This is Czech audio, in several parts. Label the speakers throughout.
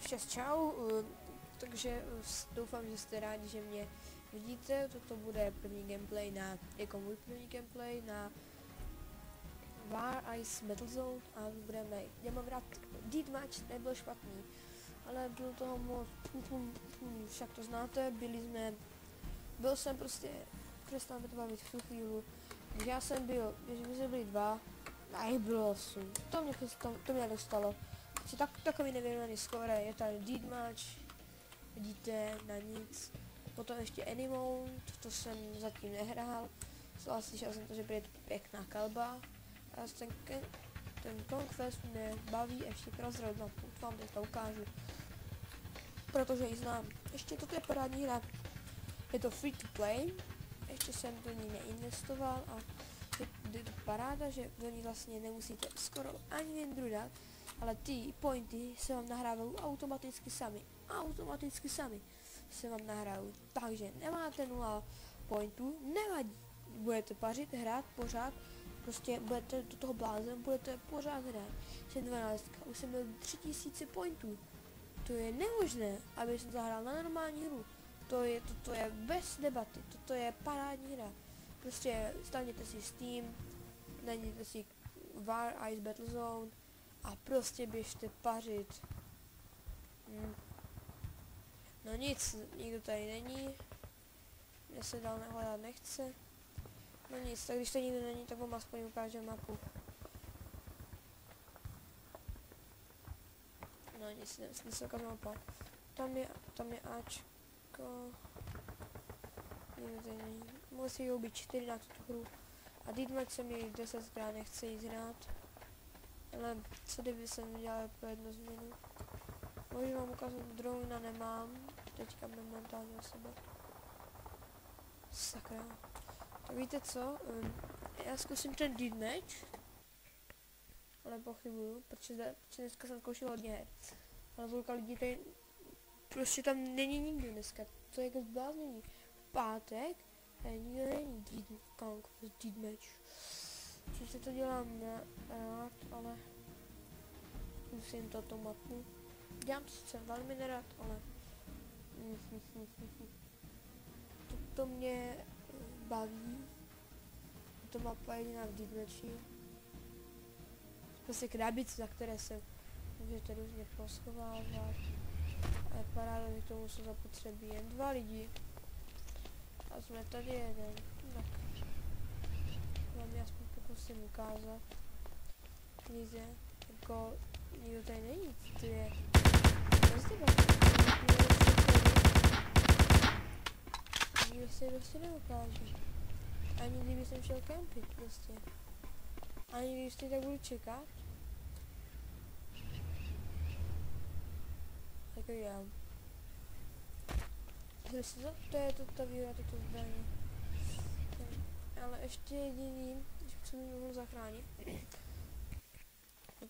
Speaker 1: Včas čau, takže doufám, že jste rádi, že mě vidíte. Toto bude první gameplay jako můj první gameplay na War Ice Battlezone a já mám rád Deathmatch, nebyl špatný, ale bylo toho moc, však to znáte, byl jsem prostě, přestal to bavit v tu chvíli, já jsem byl, že my jsme byli dva, a jich bylo 8, to mě dostalo. Takový nevěrný skóre, je tady Deathmatch, vidíte, na nic. Potom ještě Animount, to jsem zatím nehrál. Slyšel jsem to, že bude pěkná kalba. A ten Conquest mě baví, ještě Crossroad mapu, vám teďka ukážu. Protože ji znám. Ještě toto je parádní hra. Je to free to play, ještě jsem do ní neinvestoval a je to paráda, že do ní vlastně nemusíte skoro ani jen dát. Ale ty pointy se vám nahrávají automaticky sami se vám nahrávají, takže nemáte 0 pointů, nevadí, budete pařit, hrát pořád, prostě budete do toho blázen, budete pořád hrát, jsem 12, už jsem měl 3000 pointů, to je nemožné, aby jsem zahrál na normální hru, toto je bez debaty, toto je parádní hra, prostě stáhněte si Steam, najděte si War Ice Battlezone, a prostě běžte pařit. No nic, nikdo tady není. Mě se dál nehledat nechce. No nic, tak když to nikdo není, tak vám aspoň ukážu mapu. No nic, nesoukat mapa. Tam je Ačko. Nikdo tady není. Musí ho být 4 na tuto hru. A Deathmatch se mi 10krát nechce jít hrát. Ale co kdyby jsem dělal po jednu změnu? Můžu vám ukázat, drona nemám, teďka momentálně o sebe. Sakra. Tak víte co, já zkusím ten Deathmatch, ale pochybuju, protože dneska jsem zkoušel hodně her. Ale půlka lidí tady, prostě tam není nikdo dneska, to je jako zbláznění. V pátek, nikdo není Deathmatch. Sice to dělám rád, ale musím toto mapu. Dělám to sice velmi nerad, ale to mě baví. To mapa jediná v Deathmatchi. Prostě krabice, za které se můžete různě poschovávat. A je paráda, že k tomu jsou zapotřebí jen 2 lidi. A jsme tady jeden. Tak. Vám aspoň pokusím ukázat. Víte, jako nikdo tady není, to je nikdo se prostě neukáže. Ani kdyby jsem šel kempit prostě. Ani když teď tak budu čekat. Tak já. To je ta výhoda, toto zbraně. Ale ještě jediný, když se mi mohl zachránit.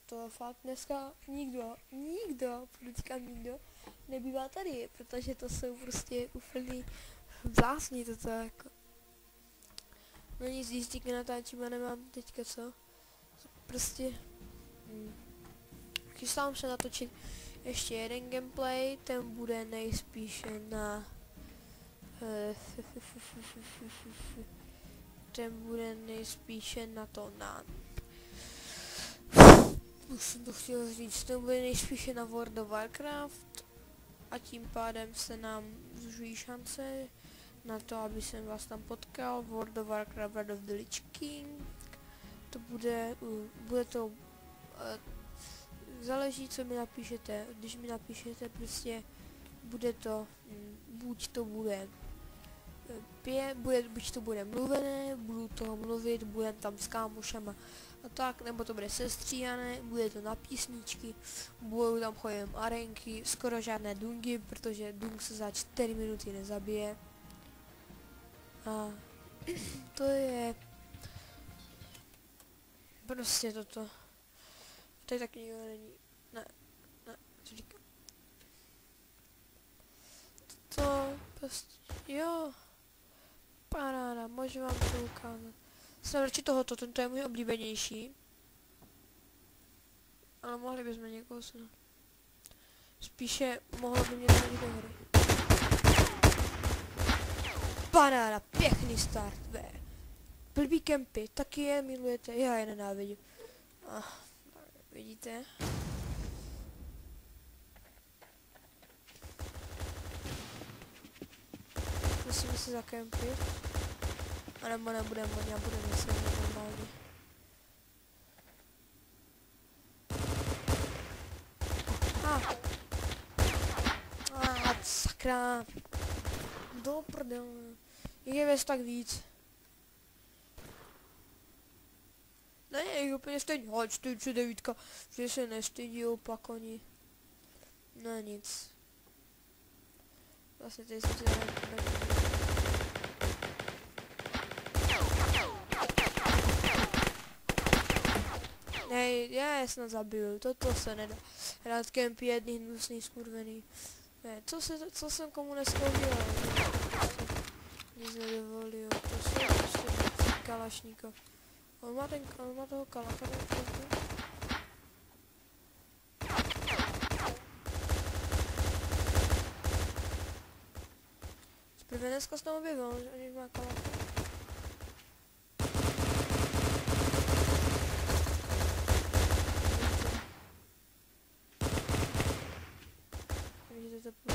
Speaker 1: To fakt dneska nikdo, říkám nikdo, nebývá tady, protože to jsou prostě úplný blázni toto jako. No nic, když díky natáčím a nemám teďka co. Prostě chystám se natočit ještě jeden gameplay, ten bude nejspíše na už jsem to chtěl říct, to bude nejspíše na World of Warcraft a tím pádem se nám zužují šance na to, aby jsem vás tam potkal. World of Warcraft Wrath of the Lich King. To bude to, záleží co mi napíšete, když mi napíšete prostě, bude to, buď to bude mluvené, budu toho mluvit, budem tam s kámošama a tak, nebo to bude sestříhané, bude to na písničky, budou tam chodit arenky, skoro žádné dungy, protože dung se za 4 minuty nezabije. A to je prostě toto. Tady taky nikdo není. Ne, co říkám. To prostě, jo. Paráda, můžu vám to ukázat. Jsem radši tohoto, tento je můj oblíbenější. Ale mohli bychom někoho snad. Spíše mohlo by mě dohodit do hry. Paráda, pěkný start, blbý kempy, taky je milujete, já je nenávidím. Vidíte? Musíme se zakempit. A nebo nebudeme, já budu myslet normálně. Sakra. Do prdele. Je věc tak víc. Ne, je úplně stejný. 49, že se nestydí opak oni. No nic. Vlastně tady jsem si hej, já je snad zabiju, toto se nedá. Rád kemp jedný hnusný skurvený. Ne, co jsem komu dneska udělal? Nic nedovolil, to jsou prostě Kalašníkov. On má toho Kalacha, Zprve dneska jsem objevil, že oni má Kalacha. Vidíte, to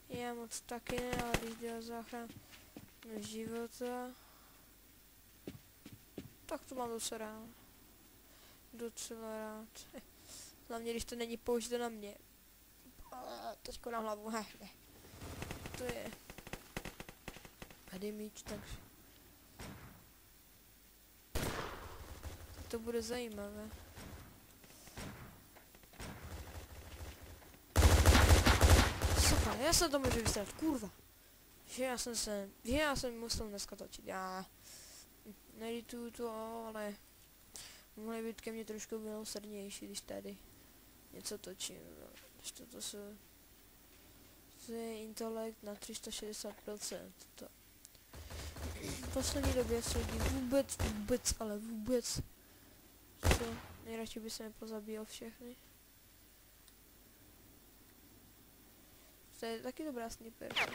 Speaker 1: já moc taky ne, ale když dělal záchranu života, tak to mám docela rád. Docela rád. Hlavně, když to není použito na mě. Teďko na hlavu, ne. To je tady míč, takže to bude zajímavé. Super, já jsem to můžu vystřelit, kurva. Že já jsem musel dneska točit, já nedituju to, ale mohli být ke mně trošku milosrdnější, když tady něco točím, no. To je intelekt na 360%, to v poslední době se lidi vůbec, to nejradši by se mi pozabíjel všechny. To je taky dobrá sniperka.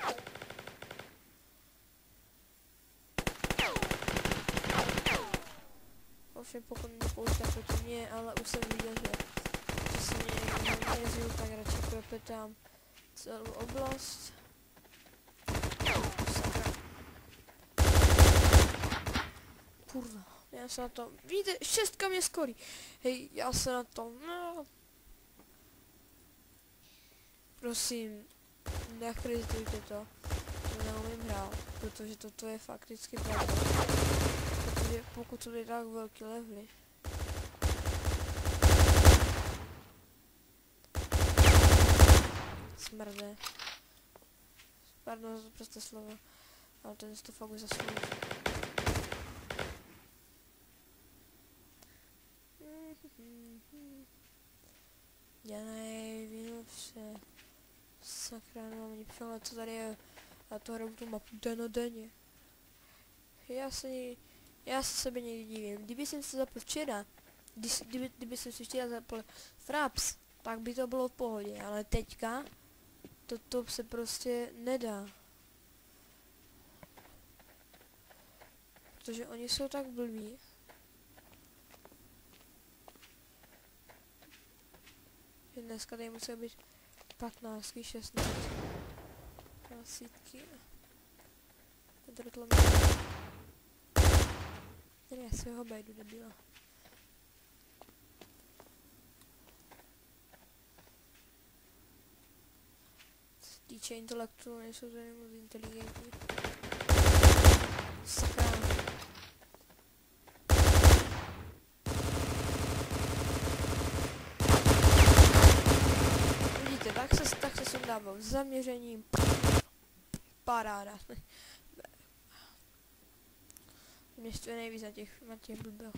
Speaker 1: Ovšem pokud nepouštá proti mě, ale už jsem viděl, že se mě nejezdil, tak radši propetám celou oblast. Sakra. Kurva, já se na to, vidíte, 6 mě skorí. Hej, já se na to, no. Prosím, nechrizujte to neumím hrát, protože toto je fakticky pravda. Protože pokud jsou tak velký levely. Smrde. Pardon za to prostě slovo, ale ten to fakt už zaslouží. Já nevím vše. Sakra, nemám ani přehled, co tady je. A to hraju tu mapu denně. Já se sebe někdy divím. Kdyby jsem se zapl včera, kdyby jsem si včera zapl Fraps, tak by to bylo v pohodě, ale teďka to se prostě nedá. Protože oni jsou tak blbí. Že dneska tady musí být 15, 16, 20. Tady já si ho bejdu, debila. Co se týče intelektu, nejsou tady moc inteligentní. Sakra. Vidíte, tak se sundával s zaměřením. Paráda. Mě štve nejvíc na těch blbech.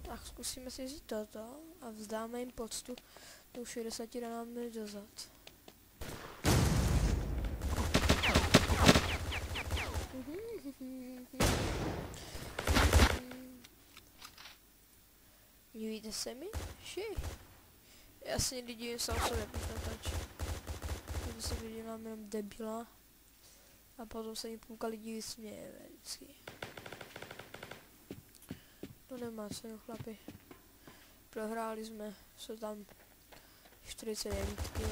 Speaker 1: Tak zkusíme si vzít toto a vzdáme jim poctu tou 60 ranami dozad. Divíte se mi? Já se někdy divím sám sobě, proč natač. Když se vydělám jenom debila. A potom se mi půlka lidí směje vždycky. To nemá co, chlapi. Prohráli jsme, jsou tam 49 a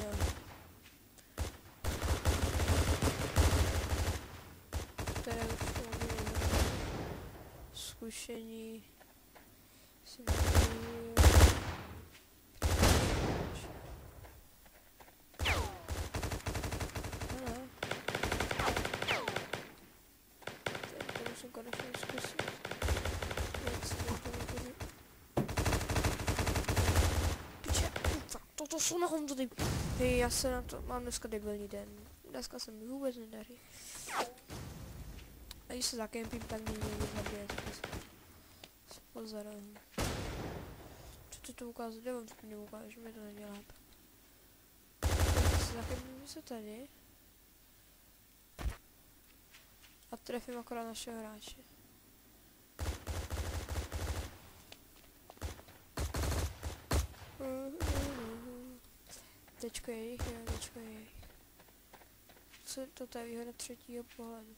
Speaker 1: které už to zkušení si nebudu. To musím konečně zkusit. Toto jsou na honzo ty. Hej, já se na to mám dneska debilní den. Dneska se mi vůbec nedaří. A když se zakempím, tak mě někdo zabije. Pozor. Co ty to ukázat? Já vám to neukážu, že mi to nedělá. Se zakempím se tady. A trefím akorát našeho hráče. Tečko jejich, jo, tečko jejich. Co to je výhoda třetího pohledu?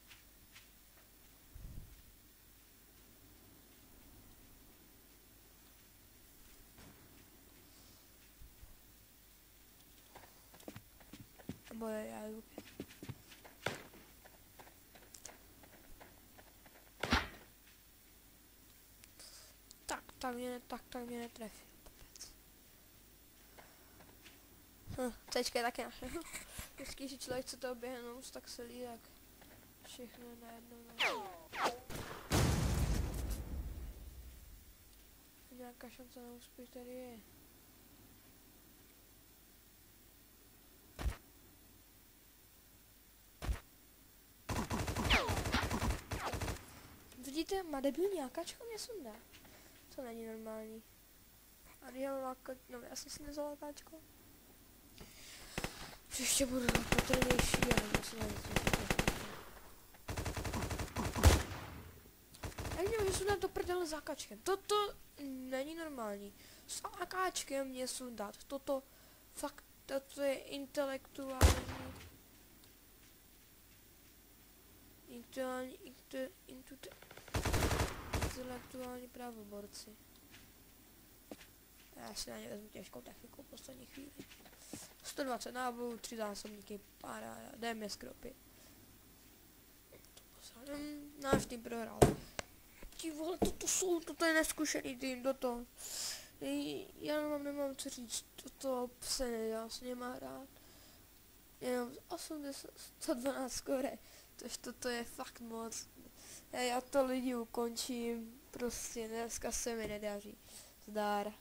Speaker 1: Nebo já jdu. Tak mě netrefí. Tečka je taky naše. Vždycky, že člověk chce to oběhnout, tak se lí tak všechno najednou. Nějaká šance na úspěch tady je. Vidíte, má debilní AKčko mě sundá. To není normální. A když já mám no já si nevzal AKčko. Příště budu patrnější, ale musím jak mě sundat do prdele s AKčkem. Toto není normální. S AKčkem mě sundat. Toto fakt, toto je intelektuální pravoborci. Já si na ně vezmu těžkou techniku v poslední chvíli. 120 nábojů, 3 zásobníky, paráda, jdeme skropy. Náš tým prohrál. Ti vole, toto je neskušený tým, toto. Já nemám co říct, toto se nedá s něma hrát. Jenom 80, 112 skore, toto je fakt moc. Já to lidi ukončím, prostě dneska se mi nedaří. Zdar.